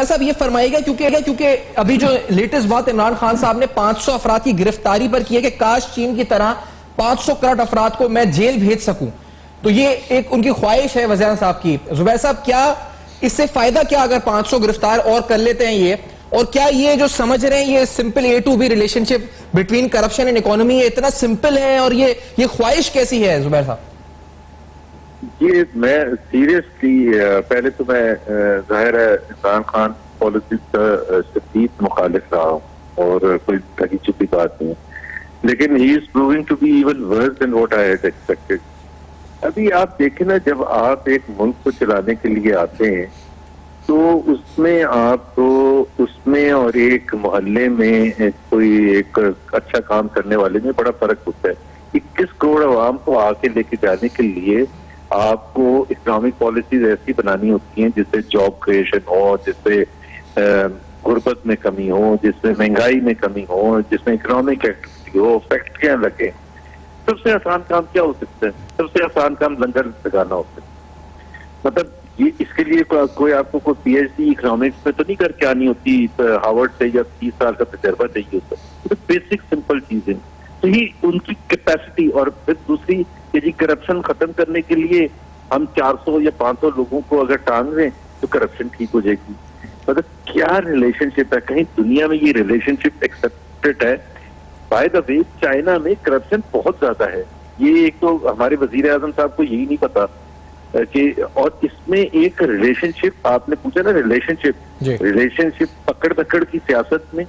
साहब ये फरमाइएगा, क्योंकि अभी जो लेटेस्ट बात इमरान खान साहब ने 500 अफराद की गिरफ्तारी पर की है कि काश चीन की तरह 500 करोड़ अफराद को मैं जेल भेज सकूं, तो ये एक उनकी ख्वाहिश है वज़ीर साहब की। जुबैर साहब, क्या इससे फायदा क्या अगर 500 गिरफ्तार और कर लेते हैं ये, और क्या ये जो समझ रहे हैं ये simple A to B relationship between corruption and economy ये इतना सिंपल है, और ये ख्वाहिश कैसी है जुबैर साहब? ये मैं सीरियसली पहले तो मैं जाहिर है इमरान खान पॉलिसी का शदीद मुखालिफ रहा हूँ और कोई ढकी छुपी बात नहीं है, लेकिन he is proving to be even worse than what I had expected. अभी आप देखें ना, जब आप एक मुल्क को चलाने के लिए आते हैं तो उसमें आपको उसमें और एक मोहल्ले में कोई एक अच्छा काम करने वाले में बड़ा फर्क होता है। 21 करोड़ आवाम को आके लेके जाने के लिए आपको इकोनॉमिक पॉलिसीज ऐसी बनानी होती हैं जिससे जॉब क्रिएशन हो, जिससे गुर्बत में कमी हो, जिसमें महंगाई में कमी हो, जिसमें इकोनॉमिक एक्टिविटी हो, फैक्ट्रियां लगे। सबसे आसान काम क्या हो सकता है? सबसे आसान काम लंगर लगाना होता है। मतलब ये इसके लिए कोई आपको कोई PhD इकोनॉमिक्स में तो नहीं करके आनी होती, हार्वर्ड से या 30 साल का तजर्बा चाहिए होता है। तो बेसिक सिंपल चीजें तो ही उनकी कैपेसिटी। और फिर दूसरी कि जी करप्शन खत्म करने के लिए हम 400 या 500 लोगों को अगर टांग दें तो करप्शन ठीक हो जाएगी। मतलब क्या रिलेशनशिप है? कहीं दुनिया में ये रिलेशनशिप एक्सेप्टेड है? बाय द वे चाइना में करप्शन बहुत ज्यादा है। ये एक तो हमारे वजीर आजम साहब को यही नहीं पता कि, और इसमें एक रिलेशनशिप आपने पूछा ना, रिलेशनशिप पकड़ पकड़ की सियासत में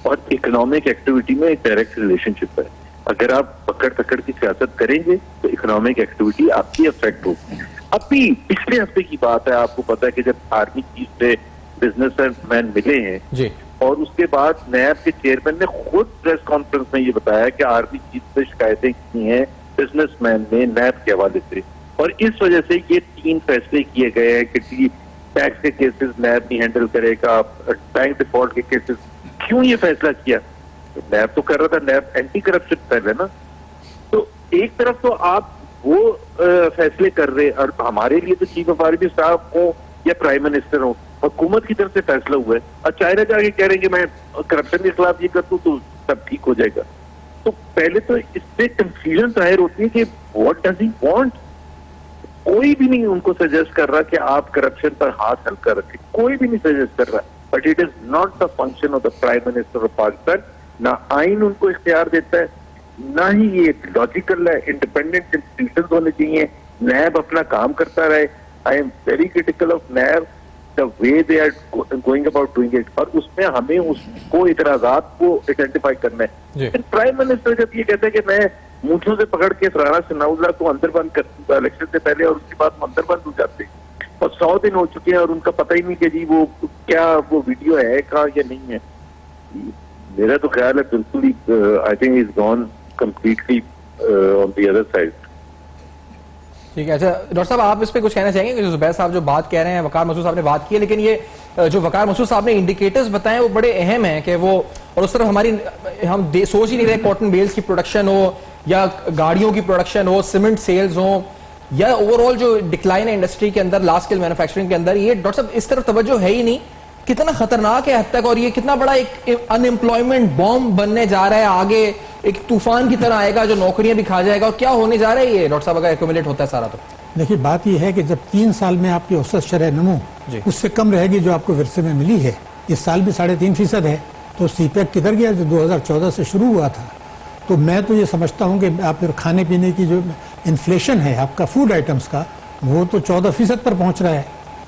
और इकोनॉमिक एक्टिविटी में एक डायरेक्ट रिलेशनशिप है। अगर आप पकड़ पकड़ की सियासत करेंगे तो इकोनॉमिक एक्टिविटी आपकी अफेक्ट होगी। अभी पिछले हफ्ते की बात है, आपको पता है कि जब आर्मी चीफ से बिजनेसमैन मिले हैं जी, और उसके बाद नैब के चेयरमैन ने खुद प्रेस कॉन्फ्रेंस में ये बताया कि आर्मी चीफ से शिकायतें की हैं बिजनेसमैन ने नैब के हवाले से, और इस वजह से ये 3 फैसले किए गए हैं कि टैक्स के केसेस नैब नहीं हैंडल करेगा, बैंक डिफॉल्ट के केसेस। क्यों ये फैसला किया? नैब तो कर रहा था, नैब एंटी करप्शन कर है ना। तो एक तरफ तो आप वो फैसले कर रहे, और हमारे लिए तो चीफ ऑफ आर्मी स्टाफ हो या प्राइम मिनिस्टर हो, हुकूमत की तरफ से फैसला हुआ है, और चाइना जाके कह रहे हैं कि मैं करप्शन के खिलाफ ये कर दूं तो सब ठीक हो जाएगा। तो पहले तो इससे कंफ्यूजन जाहिर होती है कि व्हाट डज ही वांट। कोई भी नहीं उनको सजेस्ट कर रहा कि आप करप्शन पर हाथ हल्का रखें, कोई भी नहीं सजेस्ट कर रहा, but it is not the function of the prime minister of Pakistan. ना आइन उनको इख्तियार देता है, ना ही ये लॉजिकल है। इंडिपेंडेंट इंस्टीट्यूशंस होने चाहिए, नैब अपना काम करता रहे। I am very critical of NAB, the way they are going about doing it, और उसमें हमें उसको इतराजात को आइडेंटिफाई करना है। प्राइम मिनिस्टर जब ये कहता है कि मैं मूंछों से पकड़ के राणा सनाउल्लाह को अंदर बंद कर दूंगा इलेक्शन से पहले, और उसके बाद अंदर बंद हो जाते, और 100 दिन हो चुके हैं और उनका पता ही नहीं कि जी वो क्या वो वीडियो है कहाँ या नहीं है। मेरा तो ख्याल है बिल्कुल ही I think is gone completely on the other side. ठीक है, अच्छा डॉक्टर साहब आप इस पे कुछ कहना चाहेंगे? जो जुबैर साहब जो बात कह रहे हैं, वकार मसूद साहब ने बात की है, लेकिन ये जो वकार मसूद साहब ने इंडिकेटर्स बताए वो बड़े अहम हैं कि वो, और उस तरफ हमारी हम सोच ही नहीं रहे कॉटन बेल्स की प्रोडक्शन हो या गाड़ियों की प्रोडक्शन हो, सीमेंट सेल्स हो, या ओवरऑल जो डिक्लाइन है इंडस्ट्री के अंदर, लार्ज स्केल मैन्युफैक्चरिंग के अंदर, ये डॉक्टर साहब इस तरफ तवज्जो है ही नहीं। कितना खतरनाक है हद तक, और ये कितना बड़ा एक अनएम्प्लॉयमेंट बॉम्ब बनने जा रहा है, आगे एक तूफान की तरह आएगा जो नौकरियां भी खा जाएगा। और क्या होने जा रहा है ये डॉक्टर साहब अगर एक्यूमुलेट होता है सारा? तो देखिए बात यह है कि जब 3 साल में आपकी औसत शरह नमू उससे कम रहेगी जो आपको विरसे में मिली है, इस साल भी 3.5% है, तो CPEC किधर गया जो 2014 से शुरू हुआ था। तो मैं तो ये समझता हूँ कि आप खाने पीने की जो इन्फ्लेशन है आपका फूड आइटम्स का, वो तो 14% पर पहुँच रहा है।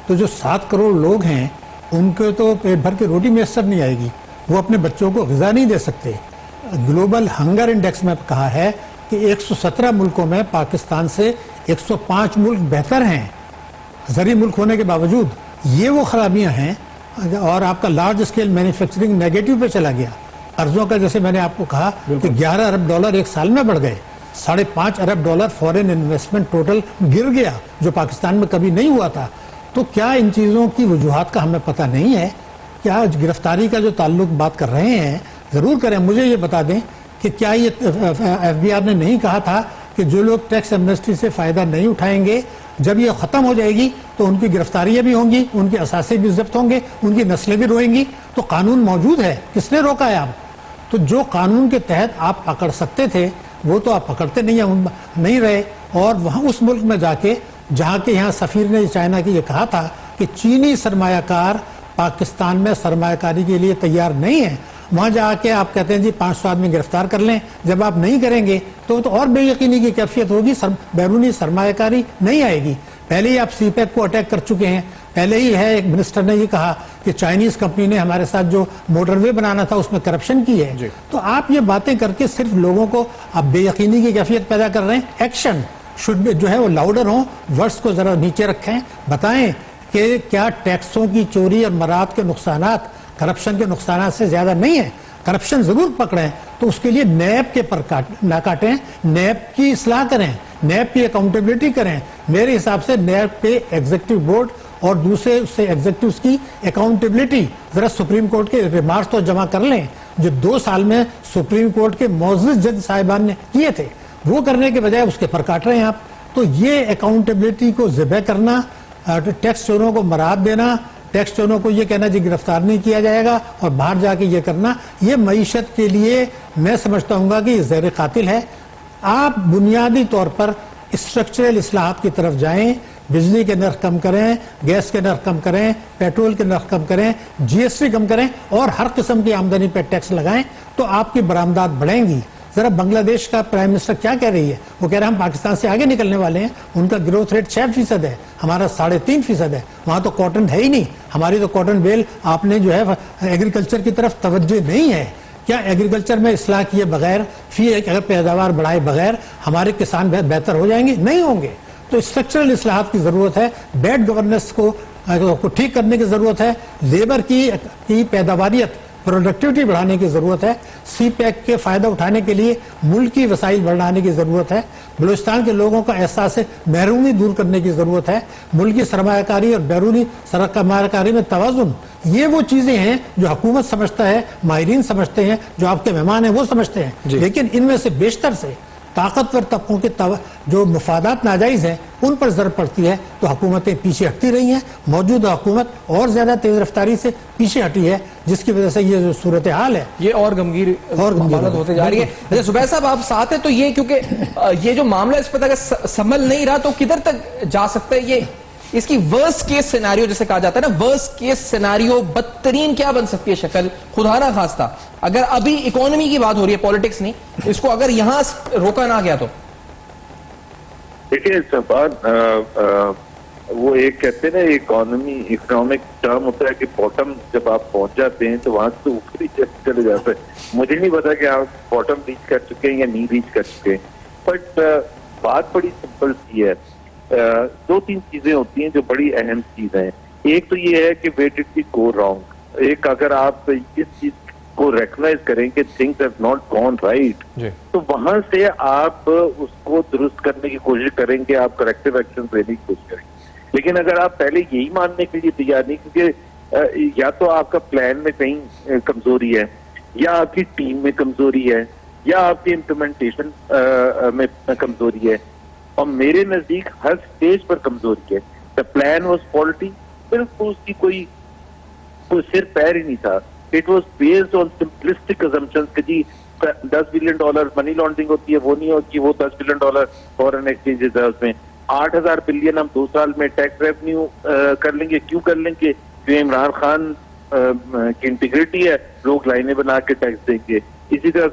तो जो 7 करोड़ लोग हैं उनको तो पेट भर के रोटी मैसर नहीं आएगी, वो अपने बच्चों को ग़िज़ा नहीं दे सकते। ग्लोबल हंगर इंडेक्स में कहा है कि 117 मुल्कों में पाकिस्तान से 105 मुल्क बेहतर हैं, ज़री मुल्क होने के बावजूद। ये वो खराबियां हैं, और आपका लार्ज स्केल मैन्युफैक्चरिंग नेगेटिव पे चला गया। कर्जों का जैसे मैंने आपको कहा कि $11 अरब एक साल में बढ़ गए, $5.5 अरब फॉरेन इन्वेस्टमेंट टोटल गिर गया जो पाकिस्तान में कभी नहीं हुआ था। तो क्या इन चीज़ों की वजूहात का हमें पता नहीं है? क्या गिरफ्तारी का जो ताल्लुक बात कर रहे हैं ज़रूर करें। मुझे ये बता दें कि क्या ये FBI ने नहीं कहा था कि जो लोग टैक्स एमनेस्टी से फ़ायदा नहीं उठाएंगे जब ये खत्म हो जाएगी तो उनकी गिरफ्तारियां भी होंगी, उनके असासे भी जब्त होंगे, उनकी नस्लें भी रोएंगी। तो कानून मौजूद है, किसने रोका है आप? तो जो कानून के तहत आप पकड़ सकते थे वो तो आप पकड़ते नहीं रहे। और वहां उस मुल्क में जाके जहां के यहाँ सफीर ने चाइना की ये कहा था कि चीनी सरमायाकार पाकिस्तान में सरमायाकारी के लिए तैयार नहीं है, वहां जाके आप कहते हैं जी 500 आदमी गिरफ्तार कर लें। जब आप नहीं करेंगे तो और बेयकीनी की कैफियत होगी, बैरूनी सरमायाकारी नहीं आएगी। पहले ही आप सीपैक को अटैक कर चुके हैं। पहले ही है, एक मिनिस्टर ने ये कहा कि चाइनीज कंपनी ने हमारे साथ जो मोटरवे बनाना था उसमें करप्शन की है। तो आप ये बातें करके सिर्फ लोगों को आप बेयकीनी की कैफियत पैदा कर रहे हैं। एक्शन शुड बी जो है वो लाउडर हो, वर्ड्स को जरा नीचे रखें, बताएं कि क्या टैक्सों की चोरी और मराद के नुकसानात करप्शन के नुकसानात से ज्यादा नहीं है। करप्शन जरूर पकड़ें तो उसके लिए नैब के पर ना काटें, नैब की इस्लाह करें, नैब की अकाउंटेबिलिटी करें। मेरे हिसाब से नैब पे एग्जीक्यूटिव बोर्ड और दूसरे उससे एग्जीक्यूटिव्स की अकाउंटेबिलिटी जरा सुप्रीम कोर्ट के रिमार्क्स तो जमा कर लें जो 2 साल में सुप्रीम कोर्ट के मौजूद जज साहिबान ने किए थे, वो करने के बजाय उसके पर काट रहे हैं आप। तो ये अकाउंटेबिलिटी को ज़िबा करना, टैक्स चोरों को मराद देना, टैक्स चोरों को ये कहना जी गिरफ्तार नहीं किया जाएगा और बाहर जाके ये करना, ये मईशत के लिए मैं समझता हूँ कि ज़हर कातिल है। आप बुनियादी तौर पर स्ट्रक्चरल इस्लाहात की तरफ जाएं, बिजली के नर्ख कम करें, गैस के नर्ख कम करें, पेट्रोल के नर्ख कम करें, जीएसटी कम करें और हर किस्म की आमदनी पर टैक्स लगाएं तो आपकी बरामदात बढ़ेंगी। जरा बांग्लादेश का प्राइम मिनिस्टर क्या कह रही है, वो कह रहा है हम पाकिस्तान से आगे निकलने वाले हैं, उनका ग्रोथ रेट 6% है, हमारा 3.5% है। वहां तो कॉटन है ही नहीं, हमारी तो कॉटन बेल आपने जो है एग्रीकल्चर की तरफ तवज्जो नहीं है। क्या एग्रीकल्चर में इस्लाह किए बगैर, फी अगर पैदावार बढ़ाए बगैर हमारे किसान बेहतर हो जाएंगे? नहीं होंगे। तो स्ट्रक्चरल इस्लाहात की जरूरत है, बैड गवर्नेंस को ठीक करने की जरूरत है, लेबर की पैदावारियत प्रोडक्टिविटी बढ़ाने की जरूरत है, सीपैक के फायदा उठाने के लिए मुल्की वसाइल बढ़ाने की जरूरत है, बलूचिस्तान के लोगों का एहसास महरूमी दूर करने की जरूरत है, मुल्की सरमायाकारी और बैरूनी सरमायाकारी में तवाजुन। ये वो चीजें हैं जो हुकूमत समझता है, माहिरीन समझते हैं, जो आपके मेहमान हैं वो समझते हैं। लेकिन इनमें से बेशतर से ताकतवर तबकों के जो मफादात नाजायज हैं उन पर जरूरत पड़ती है तो हुकूमतें पीछे हटती रही हैं। मौजूदा हुकूमत और ज्यादा तेज रफ्तारी से पीछे हटी है, जिसकी वजह से ये जो सूरत हाल है ये और गंभीर होते जा रही है। जुबैर साहब आप साथ हैं, तो ये क्योंकि ये जो मामला इस पर अगर संभल नहीं रहा तो किधर तक जा सकता है ये? इसकी वर्स्ट केस सिनेरियो जिसे कहा जाता है ना, वर्स्ट केस सिनेरियो, बदतरीन क्या बन सकती है शक्ल, खुदा ना खास्ता अगर अभी इकोनॉमी की बात हो रही है, पॉलिटिक्स नहीं, इसको अगर यहां रोका ना गया तो? देखिए वो एक कहते हैं ना इकोनॉमिक टर्म होता है कि बॉटम जब आप पहुंच जाते हैं तो वहां से ऊपरी चले जाते हैं। मुझे नहीं पता कि आप बॉटम रीच कर चुके हैं या नहीं रीच कर चुके हैं, बट बात बड़ी सिंपल सी है। 2-3 चीजें होती हैं जो बड़ी अहम चीज है। एक तो ये है कि where did we go wrong. एक अगर आप इस चीज को रिकॉग्नाइज करें कि things have not gone right, तो वहां से आप उसको दुरुस्त करने की कोशिश करेंगे, आप करेक्टिव एक्शन लेने की कोशिश करेंगे। लेकिन अगर आप पहले यही मानने के लिए तैयार नहीं, क्योंकि या तो आपका प्लान में कहीं कमजोरी है, या आपकी टीम में कमजोरी है, या आपकी इम्प्लीमेंटेशन में कमजोरी है, और मेरे नजदीक हर स्टेज पर कमजोरी है। द प्लान वॉज फॉल्टी, बिल्कुल उसकी कोई सिर पैर ही नहीं था। It was based on simplistic assumptions कि जी $10 बिलियन मनी लॉन्ड्रिंग होती है, वो नहीं होती, वो $10 बिलियन फॉरेन एक्सचेंज रिजर्व में 8,000 बिलियन हम 2 साल में टैक्स रेवेन्यू कर लेंगे। क्यों कर लेंगे? जो इमरान खान की इंटीग्रिटी है, लोग लाइनें बना के टैक्स देंगे। इसी तरह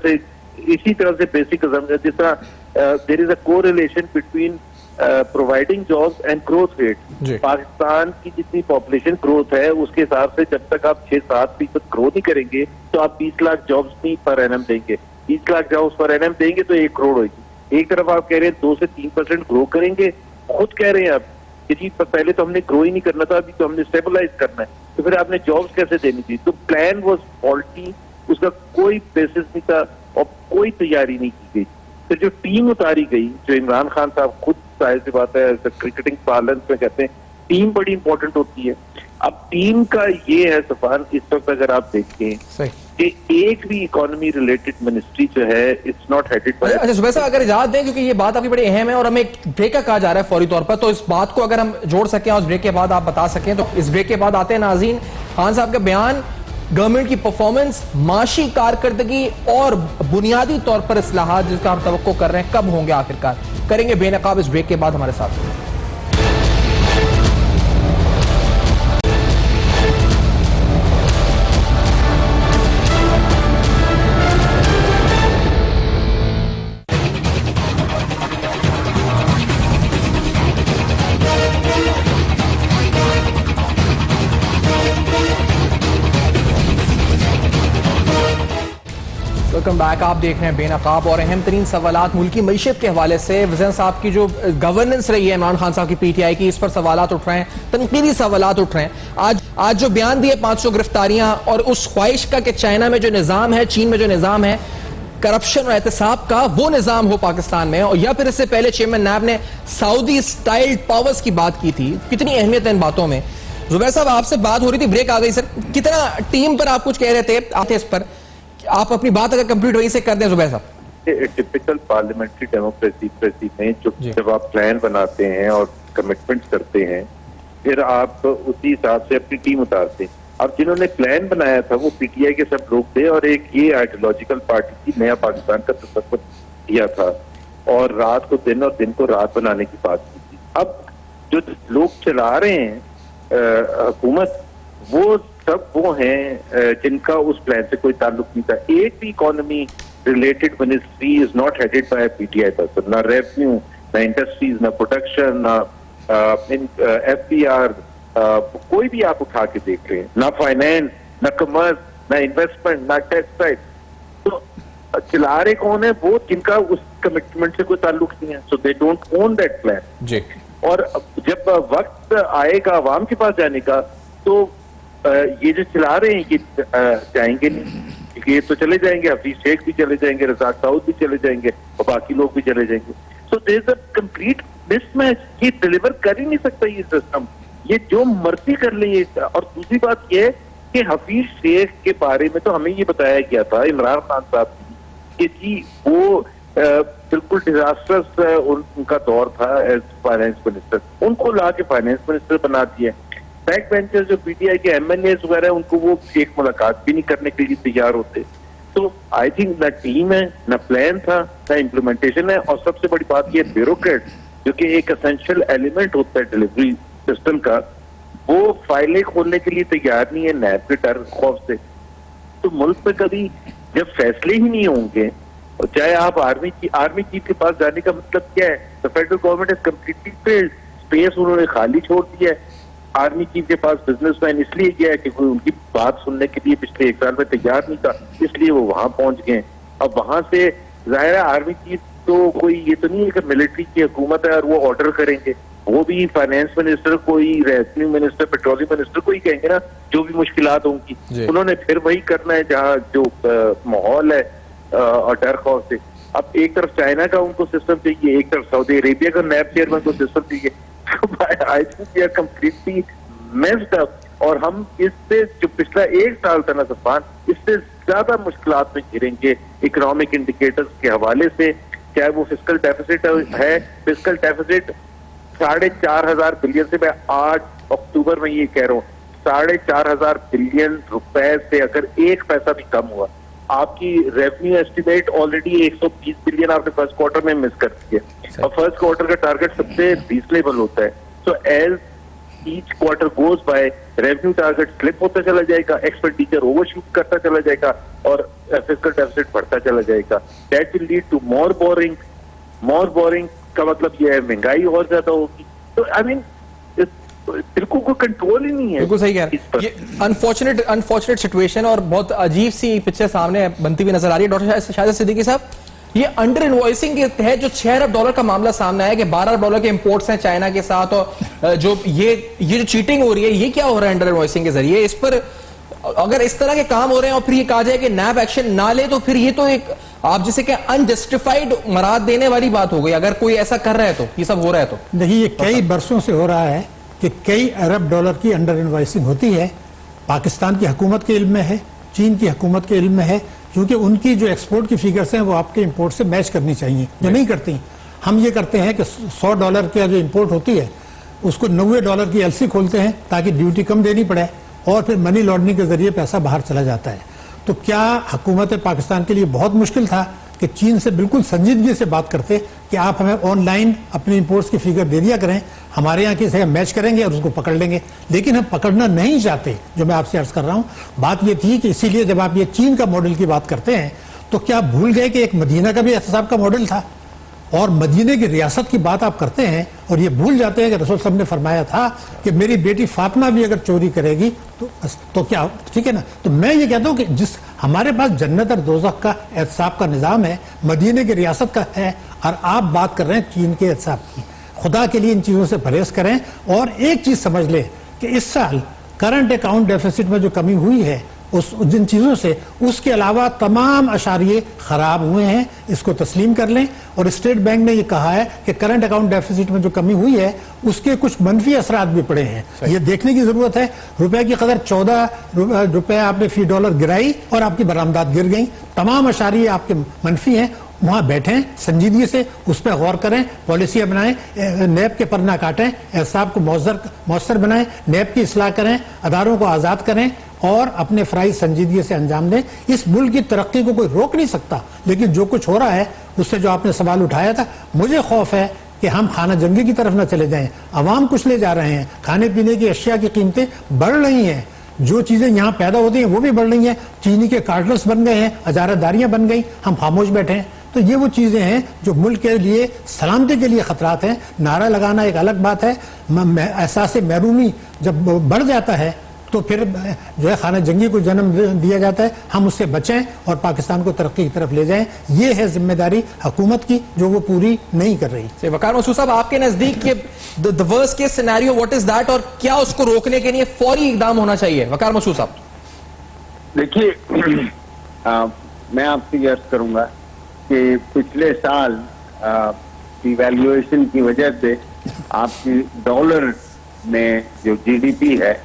से बेसिक अजम्पशन, जिस तरह there is a correlation between providing jobs and growth rate. Pakistan की जितनी पॉपुलेशन ग्रोथ है उसके हिसाब से जब तक आप 6-7% ग्रो नहीं करेंगे तो आप 20 लाख जॉब्स नहीं पर एनम देंगे। 20 लाख जॉब्स पर एनम देंगे तो 1 करोड़ होगी। एक तरफ आप कह रहे हैं 2 से 3% ग्रो करेंगे, खुद कह रहे हैं आप कि जी पहले तो हमने ग्रो ही नहीं करना था, अभी तो हमने स्टेबलाइज करना है, तो फिर आपने जॉब्स कैसे देनी थी? तो प्लान वॉज फॉल्टी, उसका कोई बेसिस नहीं था और कोई तैयारी नहीं की गई। फिर जो टीम उतारी गई, जो इमरान खान साहब खुद जाहिर सी बात है क्रिकेटिंग पार्लेंस में कहते हैं टीम बड़ी इंपॉर्टेंट होती है। अब टीम का ये है सफान, इस वक्त अगर आप देखें कि एक भी इकोनॉमी रिलेटेड मिनिस्ट्री जो है इट्स नॉट हेडेड बाय। अच्छा सुबैर साहब, अगर इजाजत दें, क्योंकि ये बात अभी बड़ी अहम है और हमें एक ब्रेक का कहा जा रहा है फौरी तौर पर, तो इस बात को अगर हम जोड़ सकें और इस ब्रेक के बाद आप बता सकें, तो इस ब्रेक के बाद आते हैं नाज़रीन खान साहब का बयान, गवर्नमेंट की परफॉर्मेंस, माशी कारकर्दगी और बुनियादी तौर पर इस्लाहात जिसका हम तवक्को कर रहे हैं कब होंगे आखिरकार, करेंगे बेनकाब इस ब्रेक के बाद हमारे साथ। Welcome back. आप देख रहे हैं बेनकाब और अहम तरीन सवालात मुल्की मईशत के हवाले से वज़ीर साहब की जो गवर्नेंस रही है इमरान खान साहब की पीटीआई की, इस पर सवालात उठ रहे हैं, तनकीदी सवालात उठ रहे हैं। आज जो बयान दिए 500 गिरफ्तारियां और उस ख्वाहिश का कि चाइना में जो निज़ाम है, चीन में जो निज़ाम है करप्शन और एहतसाब का, वो निज़ाम हो पाकिस्तान में, और या फिर इससे पहले चेयरमैन नैब ने सऊदी स्टाइल पावर्स की बात की थी। कितनी अहमियत है इन बातों में। जुबैर साहब, आपसे बात हो रही थी, ब्रेक आ गई सर, कितना टीम पर आप कुछ कह रहे थे इस पर, आप अपनी बात अगर कंप्लीट वहीं से कर दें जुबैर साहब। टिपिकल पार्लियामेंट्री डेमोक्रेसी में जब आप प्लान बनाते हैं और कमिटमेंट्स करते हैं, फिर आप उसी हिसाब से अपनी टीम उतारते हैं। अब जिन्होंने प्लान बनाया था वो पीटीआई के सब लोग थे और एक ये आइडियोलॉजिकल पार्टी थी, नया पाकिस्तान का तस्वर किया था और रात को दिन और दिन को रात बनाने की बात की थी। अब जो लोग चला रहे हैं हुकूमत, वो सब वो हैं जिनका उस प्लान से कोई ताल्लुक नहीं था। एक भी economy related ministry is not headed by PTI person, ना रेवेन्यू, ना इंडस्ट्रीज, ना प्रोडक्शन, ना एफपीआर, कोई भी आप उठा के देख रहे हैं, ना फाइनेंस, ना कमर्स, ना इन्वेस्टमेंट, ना टेक्सटाइल। तो चला रहे कौन है? वो जिनका उस कमिटमेंट से कोई ताल्लुक नहीं है, so they don't own that plan जी। और जब वक्त आएगा अवाम के पास जाने का, तो ये जो चला रहे हैं ये जाएंगे नहीं, ये तो चले जाएंगे, हफीज शेख भी चले जाएंगे, रज़ाक दाऊद भी चले जाएंगे और बाकी लोग भी चले जाएंगे। So there is a complete mismatch. ये डिलीवर कर ही नहीं सकता ये सिस्टम, ये जो मर्जी कर ले। और दूसरी बात ये है कि हफीज शेख के बारे में तो हमें ये बताया गया था इमरान खान साहब की कि जी वो बिल्कुल डिजास्टर्स उनका दौर था एज फाइनेंस मिनिस्टर, उनको ला के फाइनेंस मिनिस्टर बना दिया। बैक बेंचर्स जो पीटीआई के एमएनए वगैरह, उनको वो एक मुलाकात भी नहीं करने के लिए तैयार होते। तो आई थिंक ना टीम है, ना प्लान था, ना इम्प्लीमेंटेशन है। और सबसे बड़ी बात ये ब्यूरोक्रेट, जो कि एक एसेंशियल एलिमेंट होता है डिलीवरी सिस्टम का, वो फाइलें खोलने के लिए तैयार नहीं है नैब के डर खौफ से। तो मुल्क में कभी जब फैसले ही नहीं होंगे, और चाहे आप आर्मी चीफ के पास जाने का मतलब क्या है? The federal government is completely failed, space उन्होंने खाली छोड़ दिया है। आर्मी चीफ के पास बिजनेसमैन इसलिए गया है कि कोई उनकी बात सुनने के लिए पिछले 1 साल में तैयार नहीं था, इसलिए वो वहां पहुंच गए। अब वहां से जाहिर है आर्मी चीफ तो कोई ये तो नहीं है कि मिलिट्री की हुकूमत है और वो ऑर्डर करेंगे, वो भी फाइनेंस मिनिस्टर, कोई रेवेन्यू मिनिस्टर, पेट्रोलियम मिनिस्टर को ही कहेंगे ना जो भी मुश्किलात होंगी। उन्होंने फिर वही करना है जहाँ जो माहौल है और डर खौफ से। अब एक तरफ चाइना का उनको सिस्टम चाहिए, एक तरफ सऊदी अरेबिया का नैब चेयरमैन को सिस्टम चाहिए। I think we are completely messed up. और हम इससे जो पिछला 1 साल था ना सफान, इससे ज्यादा मुश्किलात में घिरेंगे इकोनॉमिक इंडिकेटर्स के हवाले से। चाहे वो फिस्कल डेफिसिट है, फिस्कल डेफिसिट 4,500 बिलियन से, मैं 8 अक्टूबर में ये कह रहा हूँ, 4,500 बिलियन रुपए से अगर 1 पैसा भी कम हुआ, आपकी रेवेन्यू एस्टिमेट ऑलरेडी 120 बिलियन आपने फर्स्ट क्वार्टर में मिस कर दी है। और फर्स्ट क्वार्टर का टारगेट सबसे रीजनेबल होता है। So as each quarter goes by, revenue target slip होता चला जाएगा, एक्सपेंडिचर ओवरशूट करता चला जाएगा और फिस्कल डेफिसिट बढ़ता चला जाएगा। That will lead to more borrowing. More borrowing का मतलब यह है महंगाई और ज्यादा होगी। तो आई मीन बिल्कुल कोई कंट्रोल ही नहीं है। बिल्कुल सही कह रहे हैं। अनफॉर्चुनेट सिचुएशन और बहुत अजीब सी पिक्चर सामने बनती हुई नजर आ रही है। डॉक्टर शाहिद सिद्दीकी साहब, ये अंडर इनवॉइसिंग के तहत जो 6 अरब डॉलर का मामला सामने आया कि 12 अरब डॉलर के इंपोर्ट्स हैं चाइना के साथ, और जो ये जो चीटिंग हो रही है, ये क्या हो रहा है अंडर इनवॉइसिंग के जरिए? इस पर अगर इस तरह के काम हो रहे हैं और फिर ये कहा जाए कि नैब एक्शन ना ले, तो फिर ये तो एक आप जिसे कि अनजस्टिफाइड मराद देने वाली बात हो गई। अगर कोई ऐसा कर रहा है तो, ये सब हो रहा है तो देखिए, ये कई बरसों से हो रहा है कि कई अरब डॉलर की अंडर इनवॉइसिंग होती है। पाकिस्तान की हुकूमत के इल्म में है, चीन की हुकूमत के इल्म में है, क्योंकि उनकी जो एक्सपोर्ट की फिगर्स हैं वो आपके इंपोर्ट से मैच करनी चाहिए, जो नहीं करती। हम ये करते हैं कि $100 का जो इंपोर्ट होती है उसको $90 की एलसी खोलते हैं ताकि ड्यूटी कम देनी पड़े, और फिर मनी लॉन्ड्रिंग के जरिए पैसा बाहर चला जाता है। तो क्या हुकूमत पाकिस्तान के लिए बहुत मुश्किल था कि चीन से बिल्कुल संजीदगी से बात करते कि आप हमें ऑनलाइन अपने इंपोर्ट्स की फिगर दे दिया करें, हमारे यहाँ की से हम मैच करेंगे और उसको पकड़ लेंगे। लेकिन हम पकड़ना नहीं चाहते, जो मैं आपसे अर्ज कर रहा हूँ। बात ये थी कि इसीलिए जब आप ये चीन का मॉडल की बात करते हैं तो क्या भूल गए कि एक मदीना का भी एहतसाब का मॉडल था, और मदीने की रियासत की बात आप करते हैं और ये भूल जाते हैं कि रसूल साहब ने फरमाया था कि मेरी बेटी फातिमा भी अगर चोरी करेगी तो क्या, ठीक है ना। तो मैं ये कहता हूँ कि जिस हमारे पास जन्नत और दोज़ख का एहतसाब का निज़ाम है, मदीने की रियासत का है, और आप बात कर रहे हैं चीन के एहतसाब की। खुदा के लिए इन चीज़ों से परहेज करें। और एक चीज़ समझ लें कि इस साल करंट अकाउंट डेफिसिट में जो कमी हुई है उस जिन चीज़ों से, उसके अलावा तमाम अशारिये खराब हुए हैं, इसको तस्लीम कर लें। और स्टेट बैंक ने ये कहा है कि करंट अकाउंट डेफिसिट में जो कमी हुई है उसके कुछ मनफी असरात भी पड़े हैं। ये देखने की जरूरत है। रुपए की कदर 14 रुपए आपने फी डॉलर गिराई और आपकी बरामदात गिर गई। तमाम अशारिये आपके मनफी हैं। वहां बैठें, संजीदगी से उस पर गौर करें, पॉलिसियां बनाएं, नैब के पन्ना काटें, एहसाब को मौसर बनाएं, नैब की इस्लाह करें, अदारों को आज़ाद करें और अपने फ़राइज़ संजीदगी से अंजाम दें। इस मुल्क की तरक्की को कोई रोक नहीं सकता, लेकिन जो कुछ हो रहा है उससे जो आपने सवाल उठाया था, मुझे खौफ है कि हम खाना जंगी की तरफ न चले जाएं। अवाम कुछ ले जा रहे हैं, खाने पीने की अशिया की कीमतें बढ़ रही हैं, जो चीज़ें यहाँ पैदा होती हैं वो भी बढ़ रही हैं। चीनी के कार्टल्स बन गए हैं, अजारादारियाँ बन गई, हम खामोश बैठे हैं। तो ये वो चीज़ें हैं जो मुल्क के लिए, सलामती के लिए खतरात हैं। नारा लगाना एक अलग बात है, एहसास महरूमी जब बढ़ जाता है तो फिर जो है खाना जंगी को जन्म दिया जाता है। हम उससे बचें और पाकिस्तान को तरक्की की तरफ ले जाएं। ये है जिम्मेदारी हुकूमत की, जो वो पूरी नहीं कर रही। वकार मसूद साहब, आपके नजदीक ये the worst case scenario what is that, और क्या उसको रोकने के लिए फौरी इकदाम होना चाहिए? वकार मसूद साहब, देखिए, मैं आपसे ये अर्ज करूंगा कि पिछले साल डिवैल्यूएशन की वजह से आपकी डॉलर में जो जीडीपी है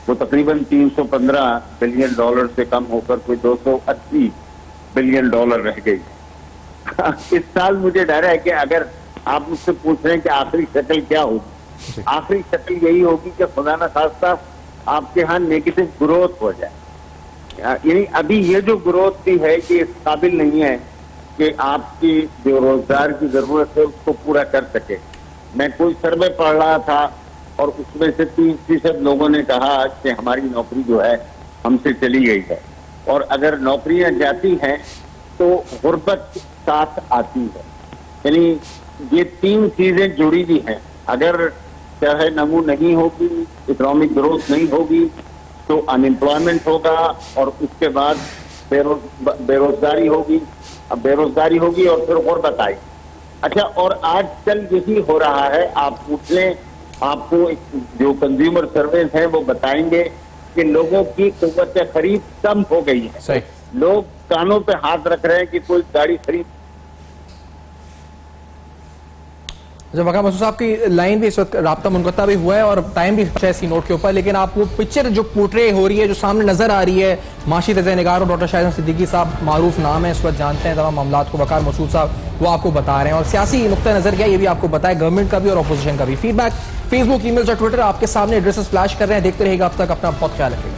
वो तकरीबन $315 बिलियन से कम होकर कोई $280 बिलियन रह गई। इस साल मुझे डर है कि अगर आप मुझसे पूछ रहे हैं कि आखिरी शक्ल क्या होगी, आखिरी शक्ल यही होगी कि खुदा न खास्ता आपके यहाँ नेगेटिव ग्रोथ हो जाए। यानी अभी ये जो ग्रोथ भी है कि इस काबिल नहीं है कि आपकी जो रोजगार की जरूरत है उसको पूरा कर सके। मैं कोई सर्वे पढ़ रहा था और उसमें से 30% लोगों ने कहा कि हमारी नौकरी जो है हमसे चली गई है, और अगर नौकरियां जाती हैं तो गुर्बत साथ आती है। यानी ये तीन चीजें जुड़ी हुई हैं। अगर चाहे नमू नहीं होगी, इकोनॉमिक ग्रोथ नहीं होगी, तो अनएम्प्लॉयमेंट होगा और उसके बाद बेरोजगारी होगी। अब बेरोजगारी होगी और फिर गुर्बत आएगी। अच्छा, और आजकल यही हो रहा है। आप पूछ लें, आपको जो कंज्यूमर सर्वेस हैं वो बताएंगे कि लोगों की कुव्वत खरीद कम हो गई है। सही। लोग कानों पे हाथ रख रहे हैं कि कोई गाड़ी खरीद। जब वकार मसूद साहब की लाइन भी इस वक्त राब्ता मुनक़ता भी हुआ है और टाइम भी 6 नोट के ऊपर, लेकिन आप वो पिक्चर जो पोर्ट्रे हो रही है, जो सामने नजर आ रही है, माशी तज़यनिगार और डॉक्टर शाहिद सिद्दीकी साहब मारूफ नाम है, इस वक्त जानते हैं तमाम मामलात को। वकार मसूद साहब वो आपको बता रहे हैं, और सियासी नुक्ता नजर क्या ये भी आपको बताया, गवर्नमेंट का भी और अपोजिशन का भी। फीडबैक फेसबुक, ईमेल्स और ट्विटर आपके सामने एड्रेसेस फ्लैश कर रहे हैं। देखते रहिएगा, अब तक अपना बहुत ख्याल रखिएगा।